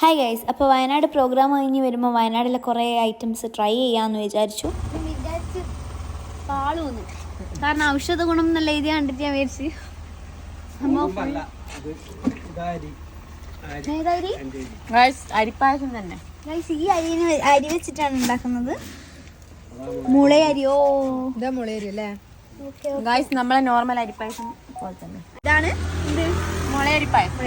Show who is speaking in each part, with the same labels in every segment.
Speaker 1: Hi guys, അപ്പോൾ Wayanad programme കഴിഞ്ഞ് വരുമ്പോൾ വയനാട്ടിലെ കുറേ ഐറ്റംസ് ട്രൈ ചെയ്യാമെന്ന് വിചാരിച്ചു. കാരണം ഔഷധ ഗുണം എന്നുള്ള എഴുതി കണ്ടിട്ട് ഞാൻ വിചാരിച്ചു
Speaker 2: അരിപ്പായസം തന്നെ.
Speaker 1: ഈ അരി വെച്ചിട്ടാണ് ഉണ്ടാക്കുന്നത്. മുളയരിയോ?
Speaker 2: ഇതാ മുളയരി അല്ലേ നമ്മളെ നോർമൽ അരിപ്പായസം പോലെ തന്നെ.
Speaker 1: ഇതാണ്
Speaker 2: മുളയരിപ്പായസം.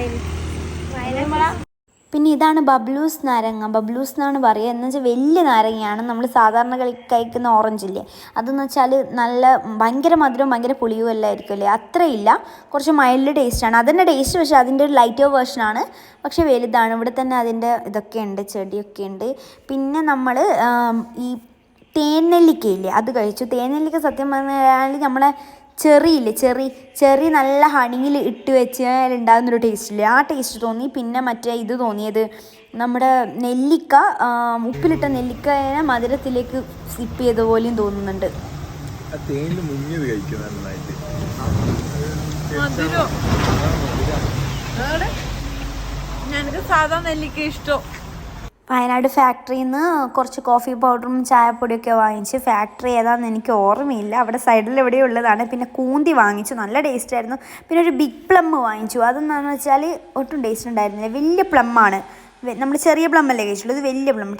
Speaker 1: പിന്നെ ഇതാണ് ബബ്ലൂസ് നാരങ്ങ. ബബ്ലൂസ് എന്നാണ് പറയുക. എന്ന് വെച്ചാൽ വലിയ നാരങ്ങയാണ്. നമ്മൾ സാധാരണ കഴിക്കുന്ന ഓറഞ്ച് ഇല്ലേ, അതെന്ന് വെച്ചാൽ നല്ല ഭയങ്കര മധുരവും ഭയങ്കര പുളിയും എല്ലാം ആയിരിക്കുമല്ലേ, അത്രയില്ല, കുറച്ച് മൈൽഡ് ടേസ്റ്റാണ്. അതിൻ്റെ ടേസ്റ്റ് പക്ഷേ അതിൻ്റെ ഒരു ലൈറ്റർ വേർഷനാണ്, പക്ഷേ വലുതാണ്. ഇവിടെ തന്നെ അതിൻ്റെ ഇതൊക്കെ ഉണ്ട്, ചെടിയൊക്കെ ഉണ്ട്. പിന്നെ നമ്മൾ ഈ തേനെല്ലിക്കയില്ലേ, അത് കഴിച്ചു. തേനെല്ലിക്ക സത്യം പറഞ്ഞാൽ നമ്മളെ ചെറിയില്ലേ, ചെറി നല്ല ഹണിയിൽ ഇട്ട് വെച്ചാൽ ഉണ്ടാകുന്നൊരു ടേസ്റ്റില്ലേ, ആ ടേസ്റ്റ് തോന്നി. പിന്നെ മറ്റേ ഇത് തോന്നിയത് നമ്മുടെ നെല്ലിക്ക, ഉപ്പിലിട്ട നെല്ലിക്കയെ മധുരത്തിലേക്ക് സിപ്പ് ചെയ്ത പോലെയും തോന്നുന്നുണ്ട്.
Speaker 2: എനിക്ക് സാധാ നെല്ലിക്ക ഇഷ്ടം.
Speaker 1: വയനാട് ഫാക്ടറിയിൽ നിന്ന് കുറച്ച് കോഫി പൗഡറും ചായപ്പൊടിയൊക്കെ വാങ്ങിച്ച്. ഫാക്ടറി ഏതാണെന്ന് എനിക്ക് ഓർമ്മയില്ല, അവിടെ സൈഡിൽ എവിടെയോ ഉള്ളതാണ്. പിന്നെ കൂന്തി വാങ്ങിച്ചു, നല്ല ടേസ്റ്റ് ആയിരുന്നു. പിന്നെ ഒരു ബിഗ് പ്ലം വാങ്ങിച്ചു. അതെന്താണെന്ന് വെച്ചാൽ ഒട്ടും ടേസ്റ്റ് ഉണ്ടായിരുന്നില്ല. വലിയ പ്ലമ്മാണ്. നമ്മൾ ചെറിയ പ്ലം അല്ലേ കഴിച്ചുള്ളൂ, ഇത് വലിയ പ്ലം.